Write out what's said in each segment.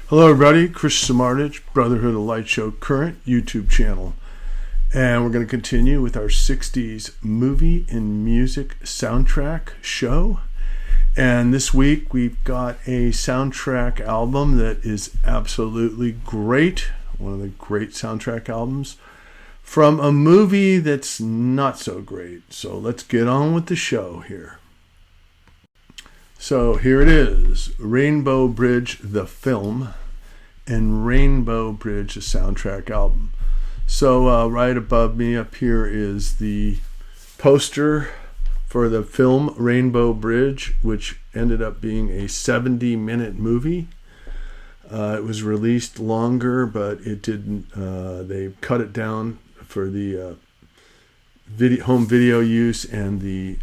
Hello everybody, Chris Samartich, Brotherhood of Light Show current YouTube channel. And we're going to continue with our 60s movie and music soundtrack show. And this week we've got a soundtrack album that is absolutely great. One of the great soundtrack albums from a movie that's not so great. So let's get on with the show here. So here it is, Rainbow Bridge, the film, and Rainbow Bridge, the soundtrack album. So right above me up here is the poster for the film Rainbow Bridge, which ended up being a 70-minute movie. It was released longer, but it didn't. They cut it down for the home video use and the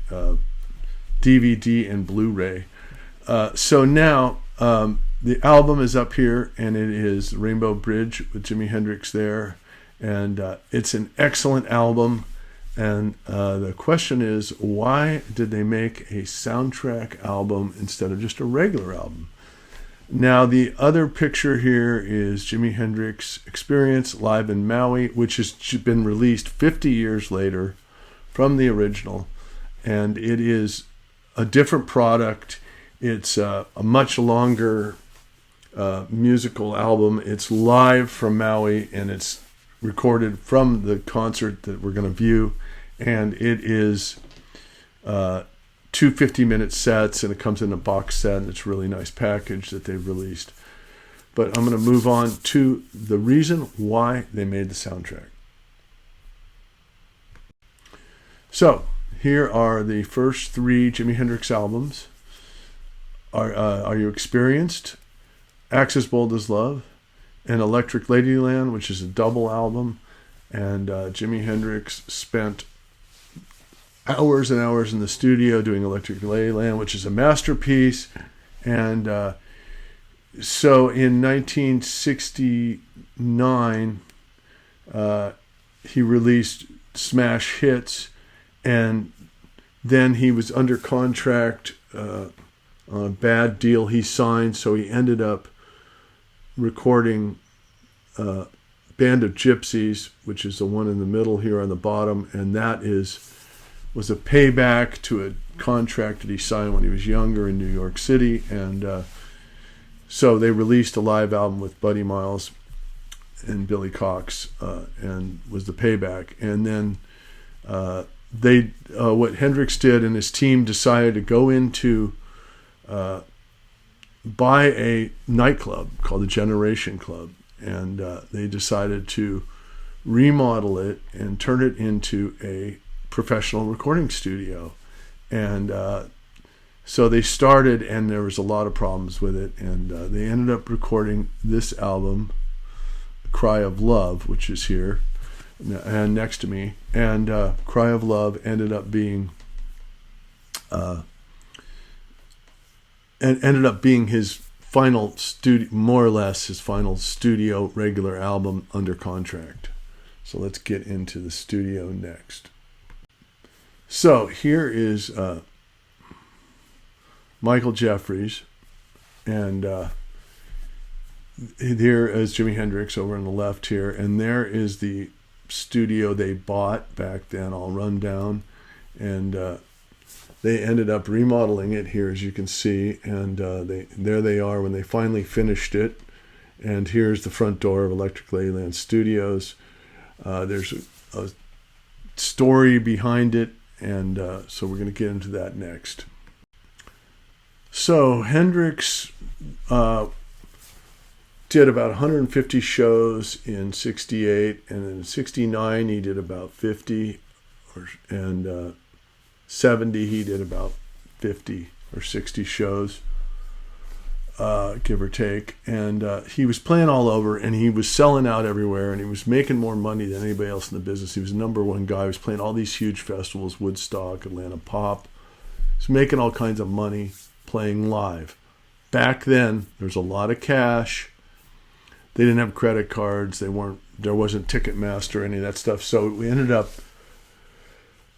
DVD and Blu-ray. So now the album is up here, and it is Rainbow Bridge with Jimi Hendrix there, and it's an excellent album. And the question is, why did they make a soundtrack album instead of just a regular album? Now, the other picture here is Jimi Hendrix Experience Live in Maui, which has been released 50 years later from the original, and it is a different product. It's a much longer musical album. It's live from Maui, and it's recorded from the concert that we're going to view, and it is two 50-minute sets, and it comes in a box set, and it's a really nice package that they've released. But I'm going to move on to the reason why they made the soundtrack. So here are the first three Jimi Hendrix albums. Are You Experienced, Axe as Bold as Love, and Electric Ladyland, which is a double album. And Jimi Hendrix spent hours and hours in the studio doing Electric Ladyland, which is a masterpiece. And so in 1969, he released Smash Hits, and then he was under contract on a bad deal he signed, so he ended up recording Band of Gypsies, which is the one in the middle here on the bottom, and that was a payback to a contract that he signed when he was younger in New York City. And so they released a live album with Buddy Miles and Billy Cox, and was the payback. And then what Hendrix did and his team decided to go into buy a nightclub called the Generation Club, and they decided to remodel it and turn it into a professional recording studio. And so they started, and there was a lot of problems with it, and they ended up recording this album, Cry of Love, which is here and next to me. And Cry of Love ended up being his final studio, more or less his final studio regular album under contract. So let's get into the studio next. So here is Michael Jeffries, and here is Jimi Hendrix over on the left here, and there is the studio they bought back then, all run down, and they ended up remodeling it here, as you can see, and there they are when they finally finished it. And here's the front door of Electric Ladyland Studios. There's a story behind it, and so we're going to get into that next. So Hendrix did about 150 shows in 68, and in 69 he did about 50, and 70 he did about 50 or 60 shows, give or take. And he was playing all over, and he was selling out everywhere, and he was making more money than anybody else in the business. He was the number one guy. He was playing all these huge festivals, Woodstock, Atlanta Pop. He was making all kinds of money playing live. Back then, there was a lot of cash. They didn't have credit cards. There wasn't Ticketmaster, any of that stuff. So we ended up,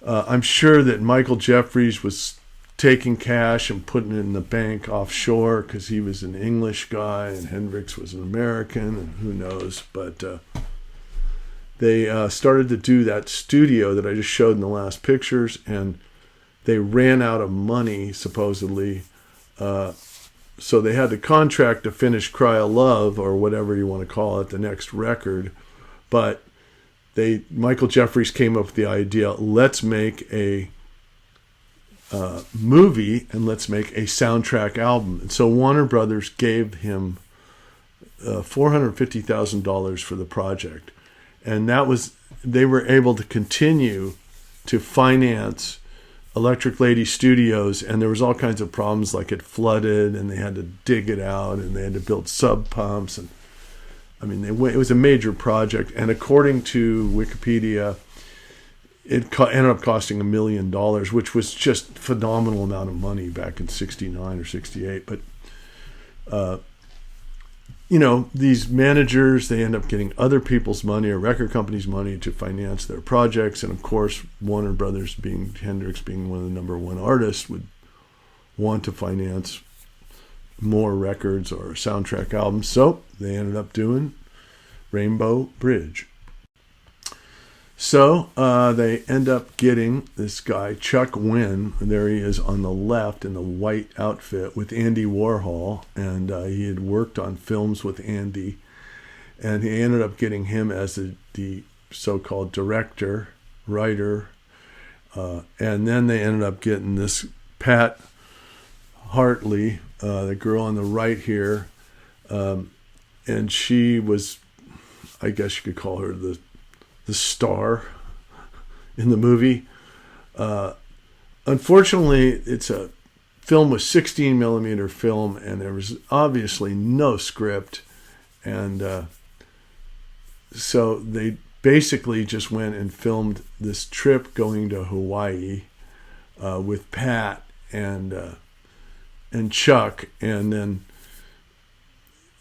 I'm sure that Michael Jeffries was taking cash and putting it in the bank offshore because he was an English guy and Hendrix was an American, and who knows. But they started to do that studio that I just showed in the last pictures, and they ran out of money, supposedly. So they had to contract to finish Cry of Love, or whatever you want to call it, the next record. But Michael Jeffries came up with the idea, let's make a movie and let's make a soundtrack album. And so Warner Brothers gave him $450,000 for the project. And they were able to continue to finance Electric Lady Studios, and there was all kinds of problems, like it flooded and they had to dig it out and they had to build sub pumps, and I mean it was a major project. And according to Wikipedia, it ended up costing $1 million, which was just a phenomenal amount of money back in '69 or '68. But these managers, they end up getting other people's money or record companies' money to finance their projects. And of course, Warner Brothers, Hendrix being one of the number one artists, would want to finance more records or soundtrack albums. So they ended up doing Rainbow Bridge. So they end up getting this guy, Chuck Wynn. There he is on the left in the white outfit with Andy Warhol. And he had worked on films with Andy. And he ended up getting him as the so-called director, writer. And then they ended up getting this Pat Hartley, the girl on the right here. And she was, I guess you could call her the star in the movie. Unfortunately, it's a film with 16 millimeter film, and there was obviously no script. And so they basically just went and filmed this trip going to Hawaii with Pat and Chuck. And then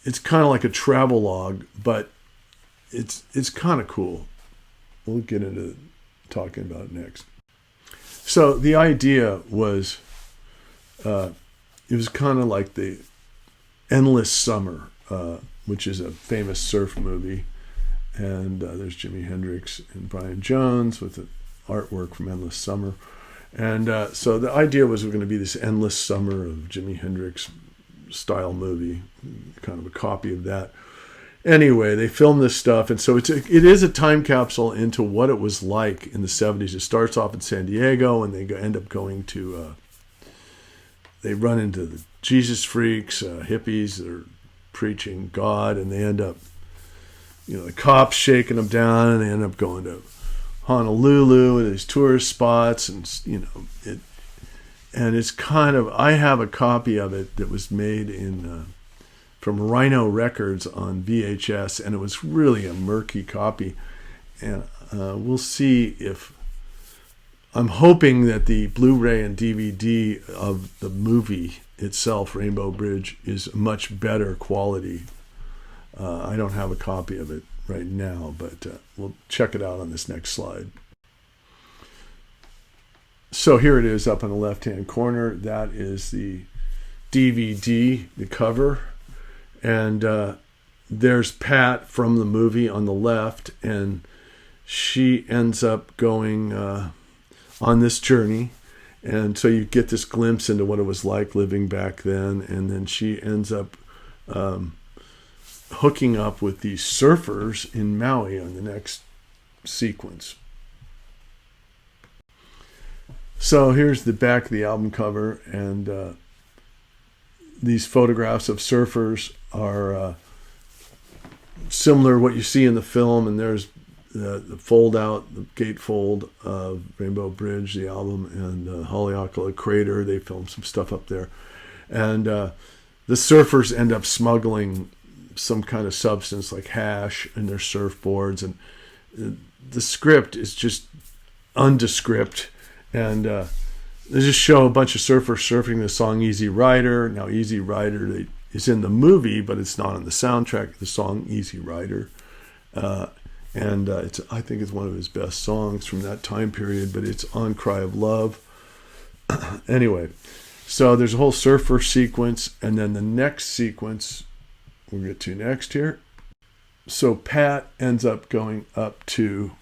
it's kind of like a travelogue, but it's kind of cool. We'll get into talking about it next. So the idea was, it was kind of like the Endless Summer, which is a famous surf movie. And there's Jimi Hendrix and Brian Jones with the artwork from Endless Summer. And so the idea was we're going to be this Endless Summer of Jimi Hendrix style movie, kind of a copy of that. Anyway, they filmed this stuff, and so it is a time capsule into what it was like in the 70s. It starts off in San Diego, and they end up going to, they run into the Jesus freaks, hippies that are preaching God, and they end up, the cops shaking them down, and they end up going to Honolulu and these tourist spots, and, and it's kind of, I have a copy of it that was made from Rhino Records on VHS, and it was really a murky copy. And we'll see if, I'm hoping that the Blu-ray and DVD of the movie itself, Rainbow Bridge, is much better quality. I don't have a copy of it right now, but we'll check it out on this next slide. So here it is up in the left-hand corner. That is the DVD, the cover. And there's Pat from the movie on the left, and she ends up going on this journey. And so you get this glimpse into what it was like living back then. And then she ends up hooking up with these surfers in Maui on the next sequence. So here's the back of the album cover, and these photographs of surfers are similar to what you see in the film, and there's the fold out, the gatefold of Rainbow Bridge, the album, and Haleakala Crater. They filmed some stuff up there. And the surfers end up smuggling some kind of substance like hash in their surfboards, and the script is just undescript. And they just show a bunch of surfers surfing the song Easy Rider. Now, Easy Rider is in the movie, but it's not on the soundtrack, the song Easy Rider. And I think it's one of his best songs from that time period, but it's on Cry of Love. Anyway, so there's a whole surfer sequence, and then the next sequence we'll get to next here. So Pat ends up going up to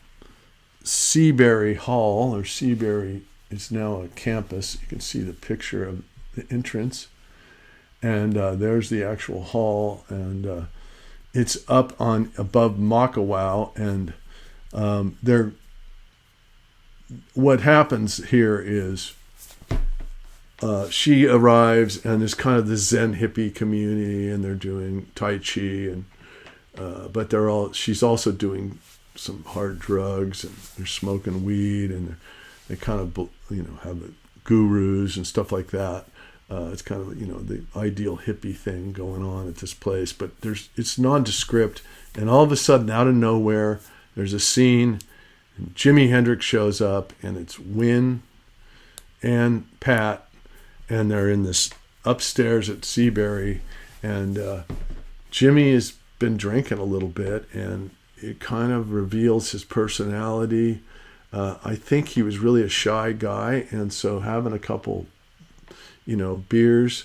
Seabury Hall, or Seabury is now a campus. You can see the picture of the entrance, and there's the actual hall, and it's up on above Makawao, and what happens here is she arrives, and there's kind of the Zen hippie community, and they're doing Tai Chi, and but she's also doing some hard drugs, and they're smoking weed, and they kind of have the gurus and stuff like that. It's kind of the ideal hippie thing going on at this place, but it's nondescript, and all of a sudden, out of nowhere, there's a scene, and Jimi Hendrix shows up, and it's Win and Pat, and they're in this upstairs at Seabury, and Jimmy has been drinking a little bit, and it kind of reveals his personality. I think he was really a shy guy, and so having a couple, beers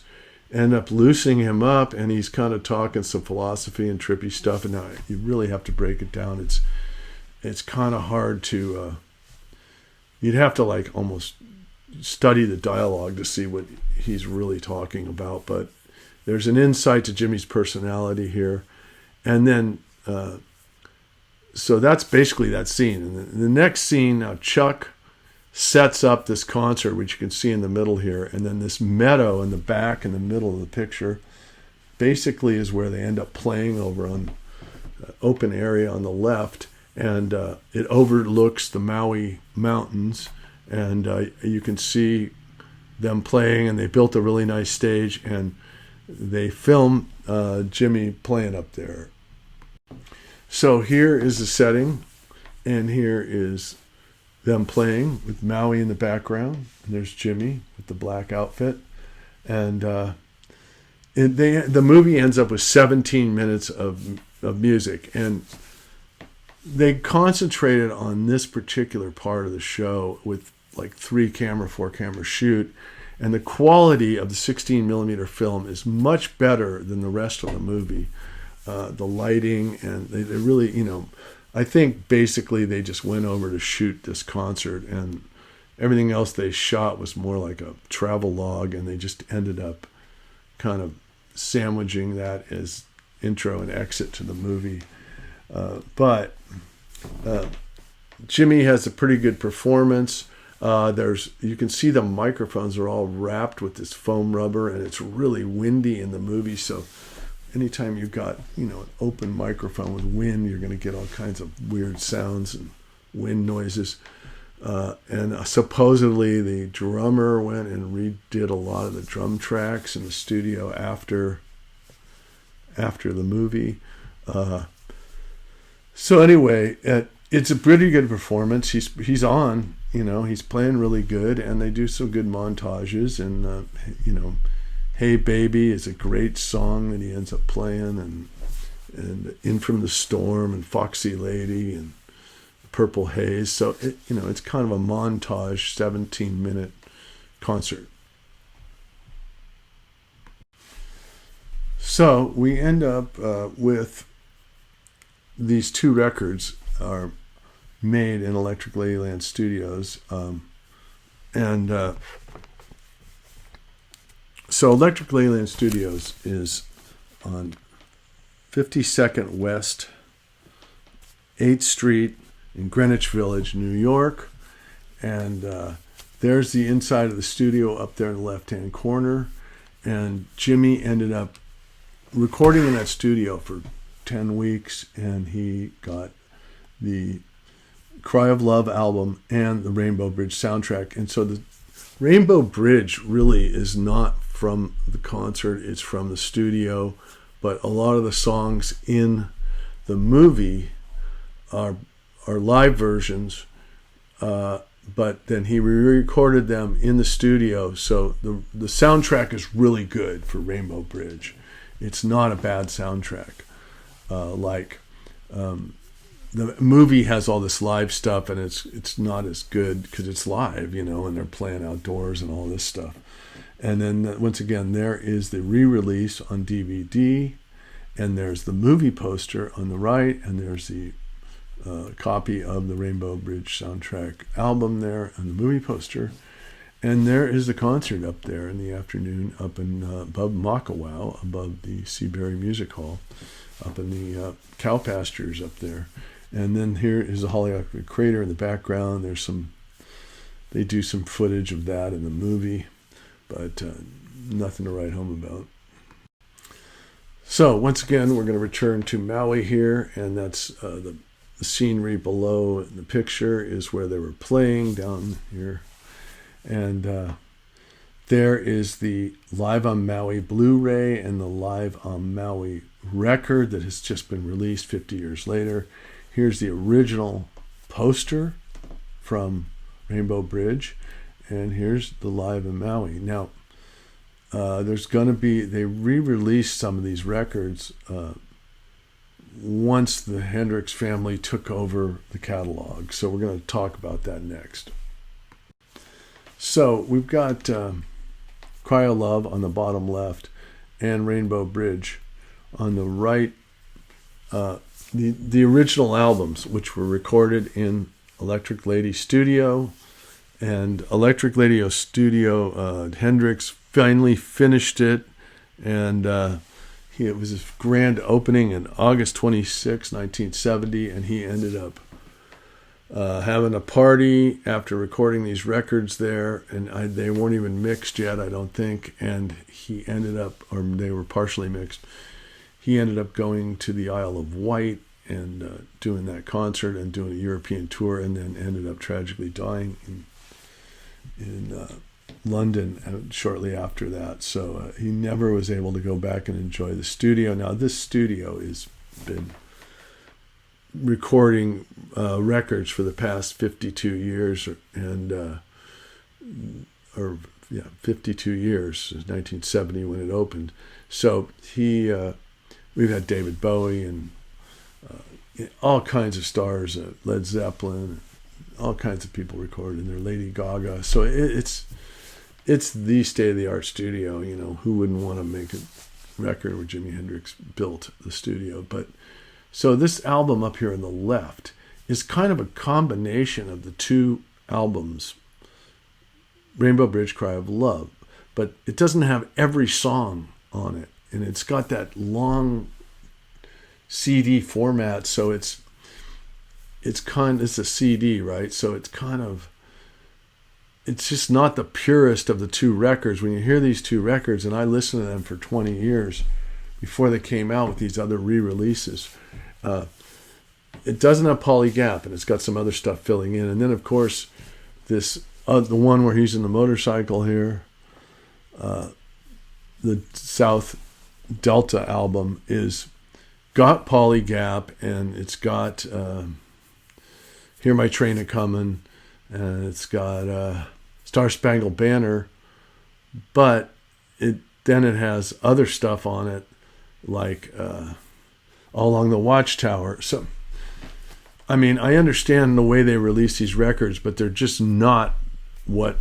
end up loosening him up, and he's kind of talking some philosophy and trippy stuff. And now you really have to break it down. It's kind of hard to. You'd have to almost study the dialogue to see what he's really talking about. But there's an insight to Jimmy's personality here, and then. So that's basically that scene. And the next scene, now Chuck sets up this concert, which you can see in the middle here. And then this meadow in the back, in the middle of the picture, basically is where they end up playing over on the open area on the left. And it overlooks the Maui mountains. And you can see them playing, and they built a really nice stage. And they film Jimmy playing up there. So here is the setting, and here is them playing with Maui in the background. And there's Jimmy with the black outfit. And the movie ends up with 17 minutes of music. And they concentrated on this particular part of the show with 4 camera shoot. And the quality of the 16 millimeter film is much better than the rest of the movie. The lighting, and they really, I think basically they just went over to shoot this concert, and everything else they shot was more like a travel log, and they just ended up kind of sandwiching that as intro and exit to the movie. But Jimmy has a pretty good performance. You can see the microphones are all wrapped with this foam rubber, and it's really windy in the movie, so anytime you've got an open microphone with wind, you're going to get all kinds of weird sounds and wind noises. And supposedly the drummer went and redid a lot of the drum tracks in the studio after the movie. So anyway, it's a pretty good performance. He's on, he's playing really good, and they do some good montages, and Hey Baby is a great song that he ends up playing, and In From the Storm, and Foxy Lady, and Purple Haze. So it's kind of a montage 17-minute concert. So we end up with these 2 records are made in Electric Ladyland Studios, so Electric Ladyland Studios is on 52nd West 8th Street in Greenwich Village, New York. And there's the inside of the studio up there in the left-hand corner. And Jimmy ended up recording in that studio for 10 weeks, and he got the Cry of Love album and the Rainbow Bridge soundtrack. And so the Rainbow Bridge really is not from the concert, it's from the studio, but a lot of the songs in the movie are live versions, but then he re-recorded them in the studio, so the soundtrack is really good for Rainbow Bridge. It's not a bad soundtrack, like the movie has all this live stuff, and it's not as good because it's live, and they're playing outdoors and all this stuff. And then once again, there is the re-release on DVD, and there's the movie poster on the right, and there's the copy of the Rainbow Bridge soundtrack album there on the movie poster. And there is the concert up there in the afternoon up in above Makawao, above the Seabury Music Hall, up in the cow pastures up there. And then here is the Holyoke Crater in the background. They do some footage of that in the movie, but nothing to write home about. So once again, we're going to return to Maui here, and that's the scenery below in the picture is where they were playing down here. And there is the Live on Maui Blu-ray and the Live on Maui record that has just been released 50 years later. Here's the original poster from Rainbow Bridge, and here's the Live in Maui. Now, they re-released some of these records once the Hendrix family took over the catalog. So we're going to talk about that next. So we've got Cry of Love on the bottom left and Rainbow Bridge on the right. The original albums, which were recorded in Electric Lady Studio, and Electric Lady Studio, Hendrix finally finished it, and it was his grand opening in August 26, 1970, and he ended up having a party after recording these records there, and they weren't even mixed yet, I don't think, and he ended up, or they were partially mixed, he ended up going to the Isle of Wight and doing that concert and doing a European tour, and then ended up tragically dying in London shortly after that. So he never was able to go back and enjoy the studio. Now this studio has been recording records for the past 52 years, and 52 years, since 1970 when it opened. So we've had David Bowie and all kinds of stars, Led Zeppelin, all kinds of people recorded in there, Lady Gaga. So it's the state-of-the-art studio. Who wouldn't want to make a record where Jimi Hendrix built the studio? But so this album up here on the left is kind of a combination of the two albums, Rainbow Bridge, Cry of Love, but it doesn't have every song on it, and it's got that long CD format, so it's a CD, right? So it's just not the purest of the two records. When you hear these two records, and I listened to them for 20 years before they came out with these other re-releases, it doesn't have Polly Gap, and it's got some other stuff filling in. And then, of course, this the one where he's in the motorcycle here, the South Delta album is got Polly Gap, and it's got Hear My Train A-Comin', and it's got Star Spangled Banner, but then it has other stuff on it, like All Along the Watchtower. So, I mean, I understand the way they release these records, but they're just not what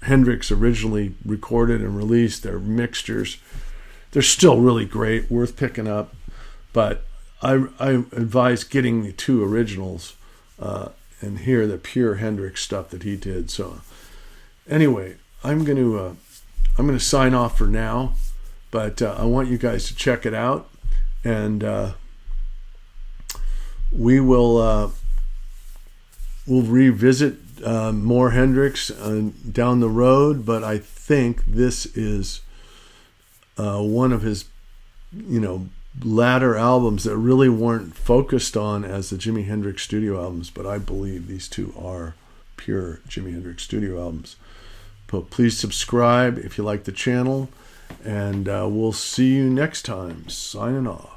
Hendrix originally recorded and released. They're mixtures. They're still really great, worth picking up, but I advise getting the two originals and hear the pure Hendrix stuff that he did. So anyway, I'm going to sign off for now, but I want you guys to check it out, and we'll revisit more Hendrix down the road. But I think this is one of his, latter albums that really weren't focused on as the Jimi Hendrix studio albums, but I believe these two are pure Jimi Hendrix studio albums. But please subscribe if you like the channel, and we'll see you next time. Signing off.